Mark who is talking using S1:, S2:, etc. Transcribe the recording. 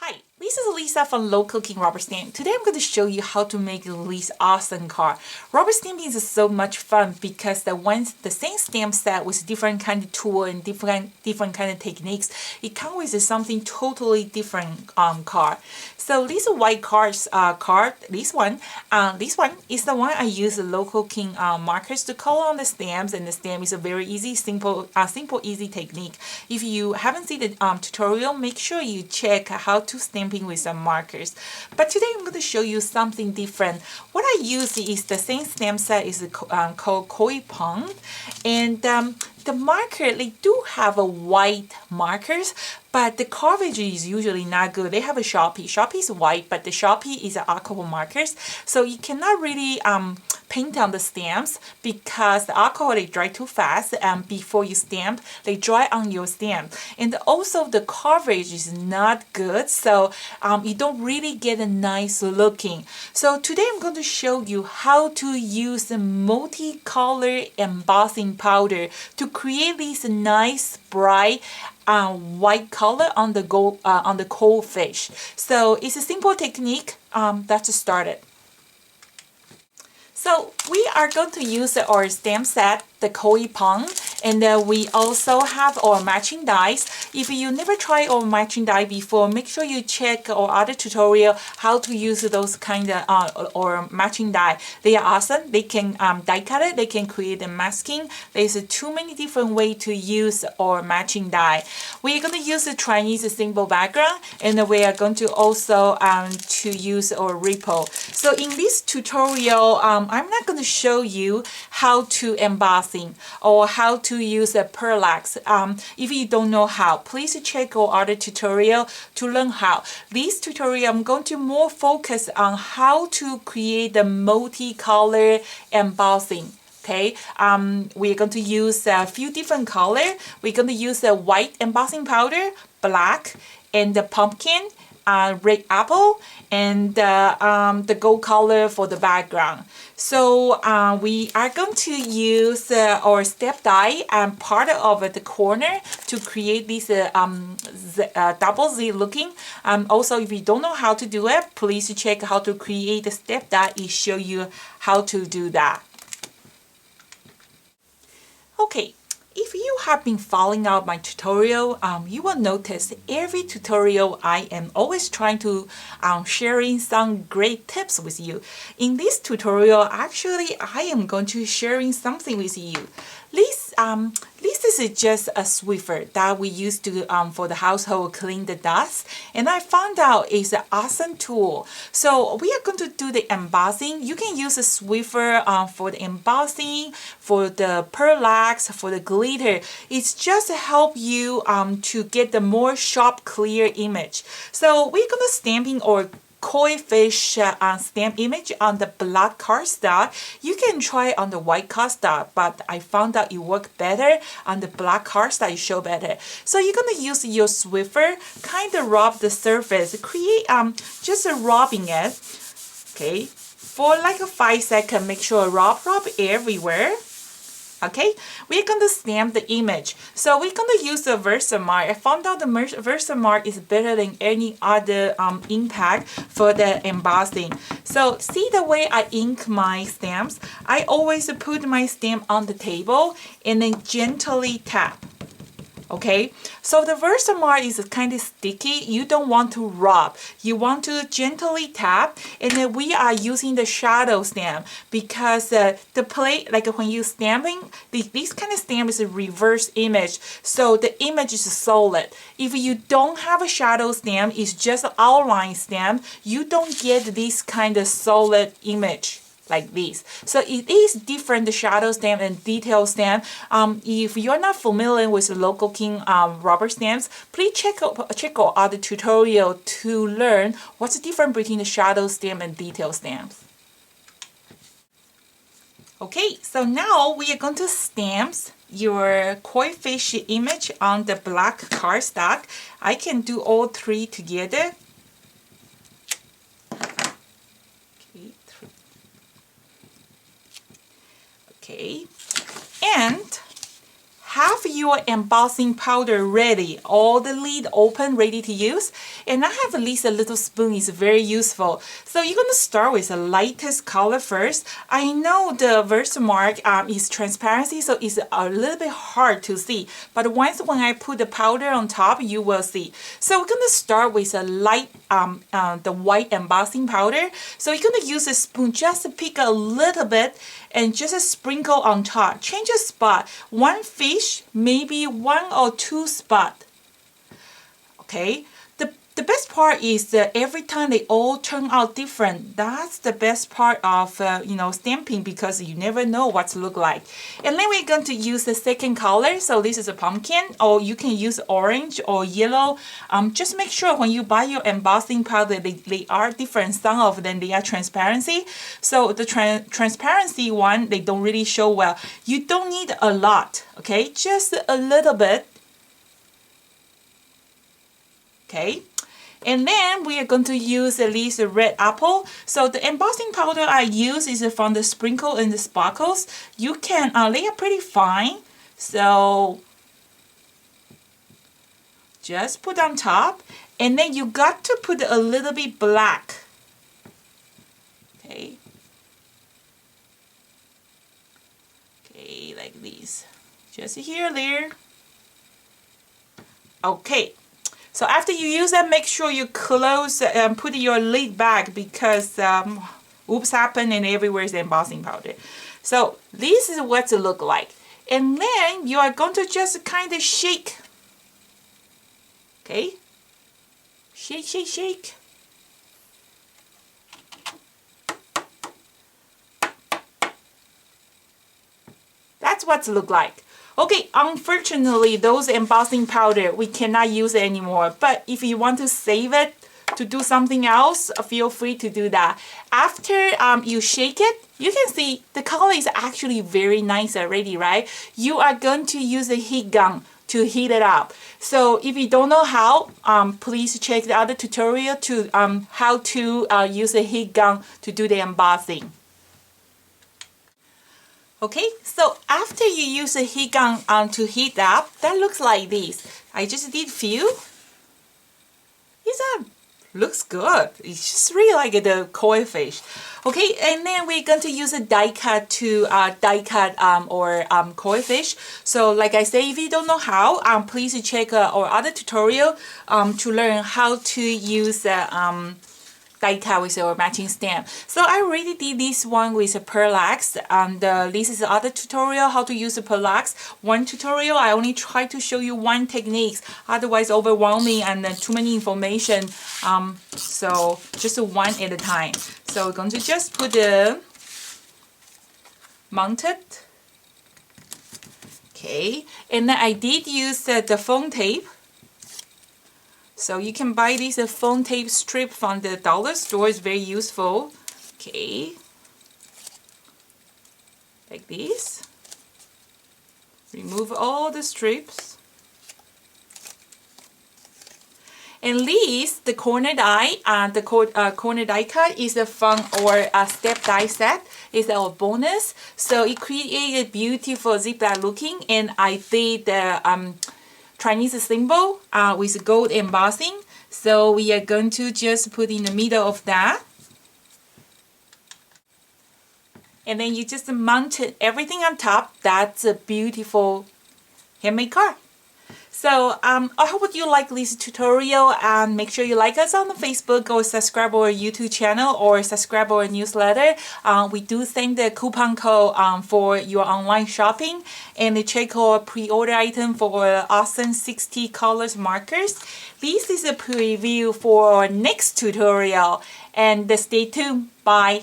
S1: Hi, this is Lisa from Local King Rubber Stamp. Today I'm going to show you how to make this awesome card. Rubber stamping is so much fun because the same stamp set with different kind of tool and different kind of techniques, it comes with something totally different card. So this white card, this one is the one I use the Local King markers to color on the stamps, and the stamp is a very easy, simple, easy technique. If you haven't seen the tutorial, make sure you check how to stamping with some markers. But today I'm going to show you something different. What I use is the same stamp set is called Koi Pond, and the marker, they do have a white markers, but the coverage is usually not good. They have a Sharpie. Sharpie is white, but the Sharpie is alcohol markers, so you cannot really paint on the stamps because the alcohol, they dry too fast, and before you stamp, they dry on your stamp. And also the coverage is not good, so you don't really get a nice looking. So today I'm going to show you how to use the multicolor embossing powder to create this nice bright white color on the cold fish. So it's a simple technique. Let's start it. So we are going to use our stamp set, the Koi Pond, and we also have our matching dies. If you never tried our matching die before, make sure you check our other tutorial how to use those kind of or matching die. They are awesome. They can die cut it. They can create a masking. There's too many different ways to use our matching die. We are going to use the Chinese symbol background, and we are going to also to use our ripple. So in this tutorial, I'm not going to show you how to embossing or how to use a parallax. If you don't know how, please check our other tutorial to learn how. This tutorial, I'm going to more focus on how to create the multicolor embossing. Okay, we're going to use a few different color. We're going to use a white embossing powder, black, and the pumpkin, red apple, and the gold color for the background. So we are going to use our step die and part of the corner to create this double Z looking. Also, if you don't know how to do it, please check how to create the step die. It show you how to do that. Okay, if you have been following out my tutorial, you will notice every tutorial I am always trying to sharing some great tips with you. In this tutorial, actually, I am going to sharing something with you. This is just a Swiffer that we use to for the household clean the dust, and I found out it's an awesome tool. So we are going to do the embossing. You can use a Swiffer for the embossing, for the parallax, for the glitter. It's just to help you to get the more sharp, clear image. So we're gonna stamping or koi fish stamp image on the black cardstock. You can try on the white cardstock, but I found out it worked better on the black cardstock. It show better. So you're gonna use your Swiffer, kind of rub the surface, create just rubbing it. Okay, for like a 5 seconds. Make sure rub everywhere. Okay, we're going to stamp the image. So we're going to use the Versamark. I found out the Versamark is better than any other impact for the embossing. So see the way I ink my stamps? I always put my stamp on the table and then gently tap. Okay, so the Versamark is kind of sticky. You don't want to rub. You want to gently tap, and then we are using the shadow stamp because the plate, like when you stamping, this kind of stamp is a reverse image, so the image is solid. If you don't have a shadow stamp, it's just an outline stamp, you don't get this kind of solid image like this. So it is different, the shadow stamp and detail stamp. If you're not familiar with the Local King rubber stamps, please check out other tutorial to learn what's the difference between the shadow stamp and detail stamps. Okay, so now we are going to stamp your koi fish image on the black cardstock. I can do all three together. Okay, and have your embossing powder ready, all the lid open, ready to use. And I have at least a little spoon, is very useful. So you're gonna start with the lightest color first. I know the Versamark is transparency, so it's a little bit hard to see. But once when I put the powder on top, you will see. So we're gonna start with a light, the white embossing powder. So you're gonna use a spoon just to pick a little bit and just a sprinkle on top. Change a spot. One fish, maybe 1 or 2 spots. Okay. The best part is that every time they all turn out different. That's the best part of stamping, because you never know what to look like. And then we're going to use the second color. So this is a pumpkin, or you can use orange or yellow. Just make sure when you buy your embossing powder, they are different. Some of them, they are transparency. So the transparency one, they don't really show well. You don't need a lot, okay? Just a little bit. Okay. And then we are going to use at least a red apple. So the embossing powder I use is from the Sprinkle and the Sparkles. You can, they are pretty fine. So just put on top. And then you got to put a little bit black. Okay. Okay, like this. Just here, there. Okay. So after you use that, make sure you close and put your lid back, because oops happened and everywhere is embossing powder. So this is what it look like. And then you are going to just kind of shake. Okay? Shake, shake, shake. That's what it look like. Okay, unfortunately, those embossing powder, we cannot use it anymore. But if you want to save it to do something else, feel free to do that. After you shake it, you can see the color is actually very nice already, right? You are going to use a heat gun to heat it up. So if you don't know how, please check the other tutorial to how to use a heat gun to do the embossing. Okay, so after you use a heat gun to heat up, that looks like this. I just did few. Looks good. It's just really like the koi fish. Okay, and then we're going to use a die cut to die cut koi fish. So like I say, if you don't know how, please check our other tutorial to learn how to use die cut with our matching stamp. So I already did this one with a Pearlax, and this is the other tutorial how to use a Pearlax. One tutorial, I only try to show you one technique, otherwise overwhelming and too many information. So just one at a time. So we're going to just put the mounted. Okay, and then I did use the foam tape. So you can buy this foam tape strip from the dollar store. It's very useful. Okay. Like this. Remove all the strips. And this, the corner die, corner die cut is from our step die set. It's our bonus. So it created beautiful ziplock looking, and I did the Chinese symbol with gold embossing. So we are going to just put in the middle of that. And then you just mount everything on top. That's a beautiful handmade card. So I hope you like this tutorial, and make sure you like us on the Facebook or subscribe our YouTube channel or subscribe our newsletter. We do send the coupon code for your online shopping, and check our pre-order item for our awesome 60 colors markers. This is a preview for our next tutorial, and stay tuned. Bye.